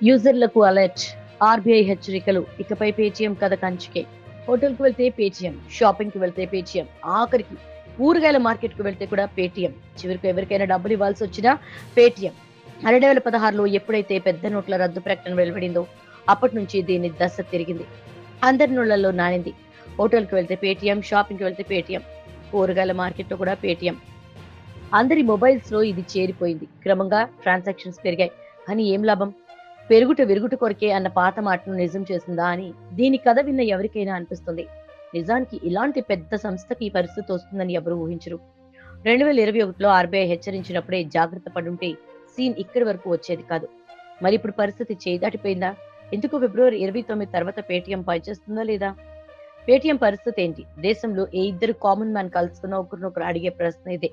యూజర్లకు alert. RBI హెచ్చరికలు. ఇకపై Paytm కథ కంచికే. హోటల్‌కు వెళ్తే పేటీఎం, షాపింగ్‌కి వెళ్తే పేటీఎం, ఆఖరికి కూరగాయల మార్కెట్‌కు వెళ్తే కూడా పేటీఎం. చివరికి ఎవరికైనా డబ్బులు ఇవ్వాల్సొచ్చినా పేటీఎం. 2016లో ఎప్పుడైతే పెద్ద నోట్ల రద్దు ప్రకటన వెలువడిందో అప్పటి నుంచి దీని దశ తిరిగింది. అందరి నోళ్లలో నానింది. హోటల్‌కి వెళ్తే పేటీఎం, షాపింగ్‌కి వెళ్తే పేటీఎం, కూరగాయల మార్కెట్‌లో కూడా పేటీఎం. అందరి మొబైల్స్‌లో ఇది చేరిపోయింది. క్రమంగా ట్రాన్సాక్షన్స్ పెరిగాయి. కానీ ఏం లాభం? పెరుగుట విరుగుట కొరకే అన్న పాత మాటను నిజం చేసిందా అని దీని కథ విన్న ఎవరికైనా అనిపిస్తుంది. నిజానికి ఇలాంటి పెద్ద సంస్థకి ఈ పరిస్థితి వస్తుందని ఎవరు ఊహించరు. 2021లో ఆర్బీఐ హెచ్చరించినప్పుడే జాగ్రత్త పడుంటే సీన్ ఇక్కడి వరకు వచ్చేది కాదు. మరి ఇప్పుడు పరిస్థితి చేయి దాటిపోయిందా? ఎందుకు ఫిబ్రవరి 29 తర్వాత పేటీఎం పనిచేస్తుందా లేదా? పేటీఎం పరిస్థితి ఏంటి? దేశంలో ఏ ఇద్దరు కామన్ మ్యాన్ కలుసుకున్న ఒకరినొకరు అడిగే ప్రశ్న ఇదే.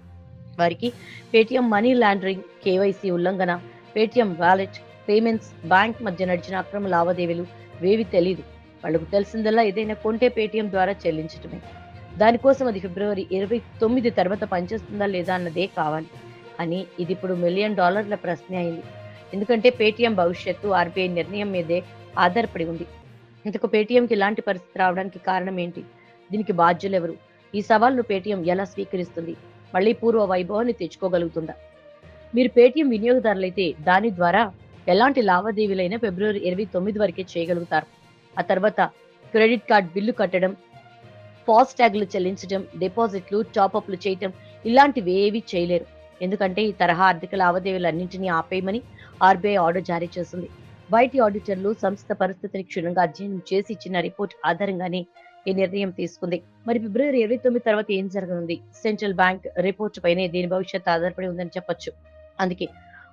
వారికి పేటీఎం మనీ లాండరింగ్, కేవైసీ ఉల్లంఘన, పేటీఎం వాలెట్, పేమెంట్స్, బ్యాంక్ మధ్య నడిచిన అక్రమ లావాదేవీలు వేవి తెలీదు. వాళ్లకు తెలిసిందల్లా ఏదైనా కొంటే పేటీఎం ద్వారా చెల్లించటమే. దానికోసం అది ఫిబ్రవరి 29 తర్వాత పనిచేస్తుందా లేదా అన్నదే కావాలి. కానీ ఇది ఇప్పుడు $1 మిలియన్ ప్రశ్న అయింది. ఎందుకంటే పేటీఎం భవిష్యత్తు ఆర్బీఐ నిర్ణయం మీదే ఆధారపడి ఉంది. ఇంతకు పేటీఎంకి ఇలాంటి పరిస్థితి రావడానికి కారణం ఏంటి? దీనికి బాధ్యులెవరు? ఈ సవాల్ను పేటీఎం ఎలా స్వీకరిస్తుంది? మళ్లీ పూర్వ వైభవాన్ని తెచ్చుకోగలుగుతుందా? మీరు పేటీఎం వినియోగదారులైతే దాని ద్వారా ఎలాంటి లావాదేవీలైనా ఫిబ్రవరి 29 వరకే చేయగలుగుతారు. ఆ తర్వాత క్రెడిట్ కార్డ్ బిల్లు కట్టడం, ఫాస్ట్ ట్యాగ్లు చెల్లించడం, డిపాజిట్లు, టాపప్లు చేయటం ఇలాంటివేవీ చేయలేరు. ఎందుకంటే ఈ తరహా ఆర్థిక లావాదేవీలన్నింటినీ ఆపేయమని ఆర్బీఐ ఆర్డర్ జారీ చేసింది. బయటి ఆడిటర్లు సంస్థ పరిస్థితిని క్షుణ్ణంగా అధ్యయనం చేసి ఇచ్చిన రిపోర్ట్ ఆధారంగానే ఈ నిర్ణయం తీసుకుంది. మరి ఫిబ్రవరి 29 తర్వాత ఏం జరగనుంది? సెంట్రల్ బ్యాంక్ రిపోర్ట్ పైనే దీని భవిష్యత్తు ఆధారపడి ఉందని చెప్పొచ్చు. అందుకే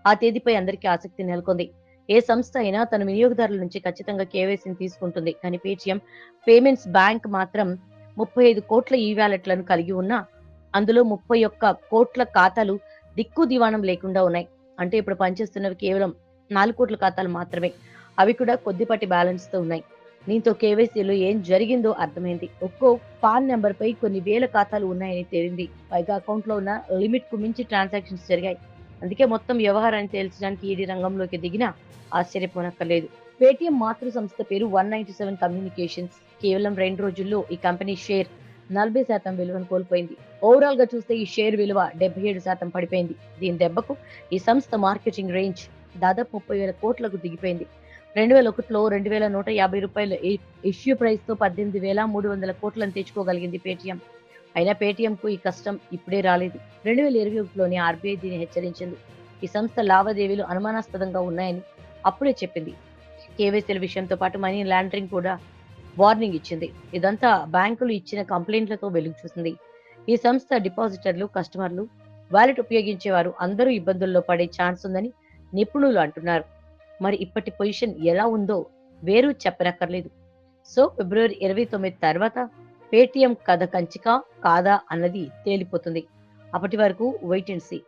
ఆ తేదీపై అందరికీ ఆసక్తి నెలకొంది. ఏ సంస్థ అయినా తన వినియోగదారుల నుంచి ఖచ్చితంగా కేవైసీని తీసుకుంటుంది. కానీ పేటీఎం పేమెంట్స్ బ్యాంక్ మాత్రం 35 కోట్ల ఈ వాలెట్లను కలిగి ఉన్నా అందులో 31 కోట్ల ఖాతాలు దిక్కు దివాణం లేకుండా ఉన్నాయి. అంటే ఇప్పుడు పనిచేస్తున్నవి కేవలం 4 కోట్ల ఖాతాలు మాత్రమే. అవి కూడా కొద్దిపాటి బ్యాలెన్స్ తో ఉన్నాయి. దీంతో కేవైసీలో ఏం జరిగిందో అర్థమైంది. ఒక్కో పాన్ నెంబర్ పై కొన్ని వేల ఖాతాలు ఉన్నాయని తేలింది. పైగా అకౌంట్ లో ఉన్న లిమిట్ కు మించి ట్రాన్సాక్షన్స్ జరిగాయి. అందుకే మొత్తం వ్యవహారాన్ని తేల్చడానికి ఈడీ రంగంలోకి దిగినా ఆశ్చర్యపోనక్కర్లేదు. పేటీఎం మాతృ సంస్థ పేరు 197 కమ్యూనికేషన్స్. కేవలం 2 రోజుల్లో ఈ కంపెనీ షేర్ 40% విలువను కోల్పోయింది. ఓవరాల్ గా చూస్తే ఈ షేర్ విలువ 77% పడిపోయింది. దీని దెబ్బకు ఈ సంస్థ మార్కెటింగ్ రేంజ్ దాదాపు 30,000 కోట్లకు దిగిపోయింది. 2001లో ₹2,150 ఇష్యూ ప్రైస్ తో 18,300 కోట్లను తెచ్చుకోగలిగింది పేటీఎం. అయినా పేటీఎం కు ఈ కష్టం ఇప్పుడే రాలేదు. 2021లోనే ఆర్బీఐ దీన్ని హెచ్చరించింది. ఈ సంస్థ లావాదేవీలు అనుమానాస్పదంగా ఉన్నాయని అప్పుడే చెప్పింది. కేవైసీల విషయంతో పాటు మనీ లాండరింగ్ కూడా వార్నింగ్ ఇచ్చింది. ఇదంతా బ్యాంకులు ఇచ్చిన కంప్లైంట్లతో వెలుగు చూసింది. ఈ సంస్థ డిపాజిటర్లు, కస్టమర్లు, వాలెట్ ఉపయోగించేవారు అందరూ ఇబ్బందుల్లో పడే ఛాన్స్ ఉందని నిపుణులు అంటున్నారు. మరి ఇప్పటి పొజిషన్ ఎలా ఉందో వేరు చెప్పనక్కర్లేదు. సో ఫిబ్రవరి 29 తర్వాత పేటీఎం కథ కంచికా కాదా అన్నది తేలిపోతుంది. అప్పటి వరకు వెయిట్ అండ్ సీ.